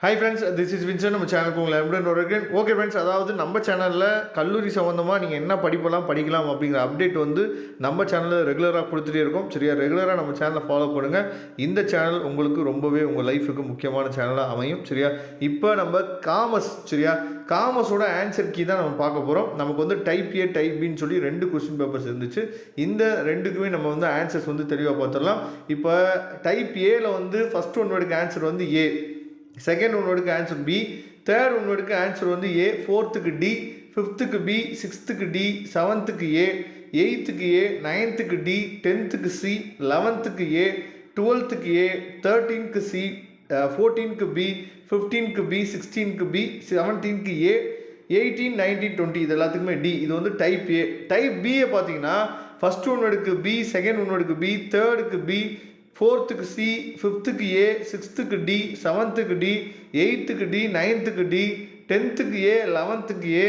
Hi friends, this is Vinson. நம்ம சேனலுக்கு உங்களை அன்புடன் ஓகே ஃப்ரெண்ட்ஸ், அதாவது நம்ம சேனலில் கல்லூரி சம்மந்தமாக நீங்கள் என்ன படிப்பெல்லாம் படிக்கலாம் அப்படிங்கிற அப்டேட் வந்து நம்ம சேனலில் ரெகுலராக கொடுத்துட்டே இருக்கோம். சரியா, ரெகுலராக நம்ம சேனலை ஃபாலோ பண்ணுங்கள். இந்த சேனல் உங்களுக்கு ரொம்பவே உங்கள் லைஃபுக்கு முக்கியமான சேனலாக அமையும். சரியா, இப்போ நம்ம காமர்ஸ், சரியா, காமர்ஸோட ஆன்சர் கீ தான் நம்ம பார்க்க போகிறோம். நமக்கு வந்து டைப் ஏ டைப் பின்னு சொல்லி 2 கொஸ்டின் பேப்பர்ஸ் இருந்துச்சு. இந்த 2க்குமே நம்ம வந்து ஆன்சர்ஸ் வந்து தெளிவாக பார்த்துடலாம். இப்போ டைப் ஏல வந்து ஃபஸ்ட் ஒன்னுக்கு ஆன்சர் வந்து ஏ, செகண்ட் ஒன்னுக்கு ஆன்சர் பி, தேர்ட் ஒன்னுக்கு ஆன்சர் வந்து ஏ, ஃபோர்த்துக்கு டி, ஃபிஃப்த்துக்கு பி, சிக்ஸ்த்துக்கு டி, செவன்த்துக்கு ஏ, எயித்துக்கு ஏ, நைன்த்துக்கு D, 10th C, 11th A, 12th A, 13th C, 14th B, 15th B, 16th B, 17th A, 18, 19, 20 இது எல்லாத்துக்குமே டி. இது வந்து டைப் ஏ. டைப் பியை பார்த்தீங்கன்னா ஃபஸ்ட் ஒன்னுக்கு பி, செகண்ட் ஒன்னுக்கு பி, தேர்டுக்கு B, 4th C, 5th A, 6th D, 7th D, 8th D, 9th D, 10th A, 11th A,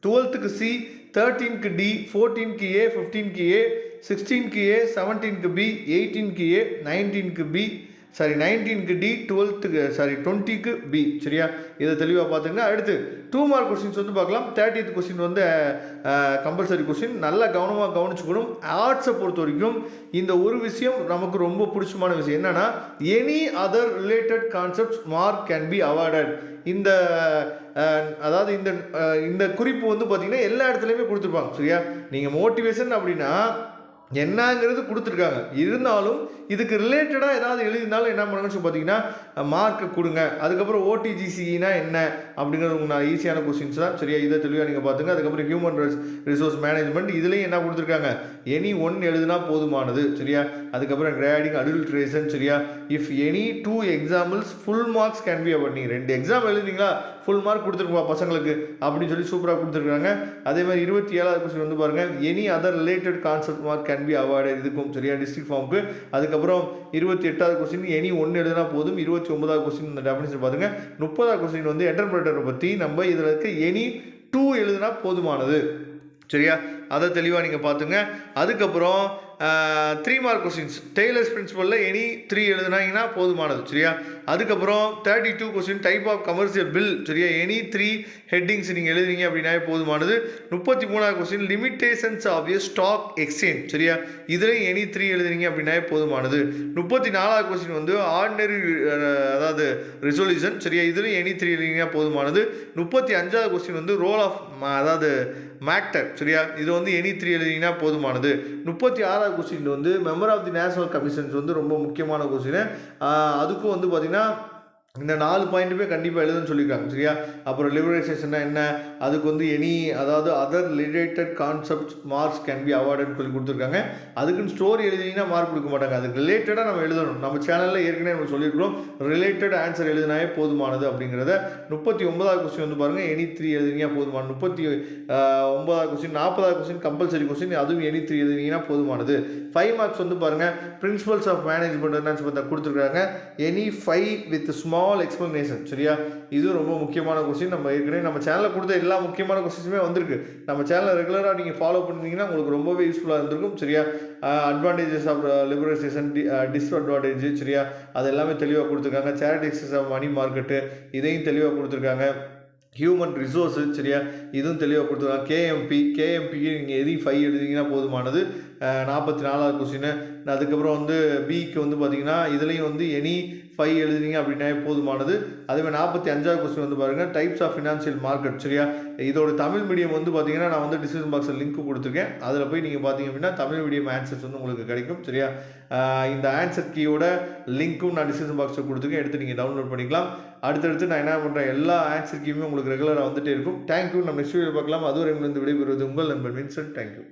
12th C, 13th D, 14th A, 15th A, 16th A, 17th B, 18th A, 19th B, 19th D, 20க்கு B. சரியா, இதை தெளிவாக பார்த்துங்க. அடுத்து 2 mark questions வந்து பார்க்கலாம். 30th question வந்து compulsory question. நல்லா கவனமாக கவனிச்சுக்கணும். ஆர்ட்ஸை பொறுத்த வரைக்கும் இந்த ஒரு விஷயம் நமக்கு ரொம்ப பிடிச்சமான விஷயம் என்னன்னா, any other related concepts mark can be awarded. இந்த அதாவது இந்த குறிப்பு வந்து பார்த்தீங்கன்னா எல்லா இடத்துலையுமே கொடுத்துருப்பாங்க. சரியா, நீங்கள் மோட்டிவேஷன் அப்படின்னா என்னங்கிறது கொடுத்துருக்காங்க, இருந்தாலும் இதுக்கு ரிலேட்டடாக ஏதாவது எழுதினாலும் என்ன பண்ணுங்கன்னு சொல்லி பார்த்தீங்கன்னா மார்க்கு கொடுங்க. அதுக்கப்புறம் ஓடிஜிசினா என்ன அப்படிங்கிறது உங்களுக்கு ஈஸியான கொஸ்டின்ஸ் தான். சரியா, இதை தெளிவாக நீங்கள் பார்த்துங்க. அதுக்கப்புறம் ஹியூமன் ரிசோர்ஸ் மேனேஜ்மெண்ட், இதுலேயும் என்ன கொடுத்துருக்காங்க, எனி ஒன் எழுதுனா போதுமானது. சரியா, அதுக்கப்புறம் கிரேடிங் அடல்ட்ரேஷன். சரியா, if any 2 examples full marks can be award. நீங்கள் 2 எக்ஸாம் எழுதிங்களா ஃபுல் மார்க் கொடுத்துருப்பா பசங்களுக்கு அப்படின்னு சொல்லி சூப்பராக கொடுத்துருக்காங்க. அதே மாதிரி 27வது கொஸ்டின் வந்து பாருங்கள், any other related concept mark can be award. இதுக்கும் சரியா டிஸ்ட்ரிக்ட் ஃபார்முக்கு. அதுக்கப்புறம் 28வது கொஸ்டின் எனி ஒன்று எழுதினா போதும். 29வது கொஸ்டின் இந்த டெஃபினிஷன் பார்த்துங்க. 30வது கொஸ்டின் வந்து என்டர்பிரேட்டரை பற்றி நம்ம இதில் இருக்க எனி 2 எழுதினா போதுமானது. சரியா, அதை தெளிவாக நீங்கள் பார்த்துங்க. அதுக்கப்புறம் 3 மார்க் கொஸ்டின்ஸ் டெய்லர்ஸ் பிரின்சிபலில் எனி 3 எழுதுனாங்கன்னா போதுமானது. சரியா, அதுக்கப்புறம் 32 question type of commercial bill. சரியா, எனி 3 ஹெட்டிங்ஸ் நீங்கள் எழுதுறீங்க அப்படின்னா போதுமானது. 33வது question limitations of a stock exchange. சரியா, இதில் எனி 3 எழுதுறீங்க அப்படின்னா போதுமானது. 34வது கொஸ்டின் வந்து ஆர்டினரி அதாவது ரெசல்யூஷன். சரியா, இதில் எனி 3 எழுதுறீங்க போதுமானது. 35வது கொஸ்டின் வந்து ரோல் ஆஃப் அதாவது மேக்டர். சரியா, இது வந்து எனி 3 எழுதிங்கன்னா போதுமானது. 36வது கொஸ்டின் வந்து member of the national commissions வந்து ரொம்ப முக்கியமான கொஸ்டின். அதுக்கும் வந்து பார்த்தீங்கன்னா இந்த 4 பாயிண்ட்டுமே கண்டிப்பாக எழுதுன்னு சொல்லியிருக்காங்க. சரியா, அப்புறம் லிபரலைசேஷன்னா என்ன, அதுக்கு வந்து எனி அதாவது other related concept marks can be அவார்டுன்னு சொல்லி கொடுத்துருக்காங்க. அதுக்குன்னு ஸ்டோரி எழுதினீங்கன்னா மார்க் கொடுக்க மாட்டாங்க, அதுக்கு ரிலேட்டடாக நம்ம எழுதணும். நம்ம சேனலில் ஏற்கனவே நம்ம சொல்லியிருக்கிறோம், ரிலேட்டட் ஆன்சர் எழுதினாவே போதுமானது அப்படிங்கிறத. 39வது கொஸ்டின் வந்து பாருங்கள், எனி 3 எழுதினீங்கன்னா போதுமானது. 39வது கொஸ்டின் 40வது கொஸ்டின் கம்பல்சரி கொஸ்டின், அதுவும் எனி 3 எழுதினீங்கன்னா போதுமானது. 5 மார்க்ஸ் வந்து பாருங்கள், பிரின்சிபல்ஸ் ஆஃப் மேனேஜ்மெண்ட் என்னன்னு கொடுத்துருக்காங்க. Any 5 with small explanation. சரியா, இது ரொம்ப முக்கியமான கொஸ்டின். நம்ம ஏற்கனவே நம்ம சேனலில் கொடுத்த எல்லா முக்கியமான கொஸ்டின்ஸுமே வந்திருக்கு. நம்ம சேனலை ரெகுலராக நீங்கள் ஃபாலோ பண்ணிங்கன்னா உங்களுக்கு ரொம்பவே யூஸ்ஃபுல்லாக இருந்திருக்கும். சரியா, அட்வான்டேஜஸ் ஆஃப் லிபரலைசேஷன், டிஸ்அட்வான்டேஜ். சரியா, அது எல்லாமே தெளிவாக கொடுத்துருக்காங்க. Charity excess of money market, இதையும் தெளிவாக கொடுத்துருக்காங்க. Human resource. சரியா, இதுவும் தெளிவாக கொடுத்துருக்காங்க. கேஎம்பிக்கு நீங்கள் எதையும் 5 எழுதிங்கன்னா போதுமானது. 44வது கொஸ்டின். அதுக்கப்புறம் வந்து பிக்கு வந்து பார்த்தீங்கன்னா இதுலேயும் வந்து எனி 5 எழுதினீங்க அப்படின்னா போதுமானது. அதேமாதிரி 45வது கொஸ்டின் வந்து பாருங்கள், டைப்ஸ் ஆஃப் ஃபினான்ஷியல் மார்க்கெட். சரியா, இதோட தமிழ் மீடியம் வந்து பார்த்தீங்கன்னா நான் வந்து டிஸ்கிரிப்ஷன் பாக்ஸில் லிங்க் கொடுத்துருக்கேன். அதில் போய் நீங்கள் பார்த்தீங்க அப்படின்னா தமிழ் மீடியம் ஆன்சர்ஸ் வந்து உங்களுக்கு கிடைக்கும். சரியா, இந்த ஆன்சர் கீயோட லிங்க்கும் நான் டிஸ்கிரிப்ஷன் பாக்ஸில் கொடுத்துருக்கேன், எடுத்து நீங்கள் டவுன்லோட் பண்ணிக்கலாம். அடுத்தடுத்து நான் என்ன பண்ணுறேன், எல்லா ஆன்சர் கீயுமே உங்களுக்கு ரெகுலராக வந்துகிட்டே இருக்கும். தேங்க்யூ. நம்ம நெக்ஸ்ட் வீடியோ பார்க்கலாம். அதுவரை விடைபெறுவது உங்கள் நண்பன் வின்சென்ட். தேங்க்யூ.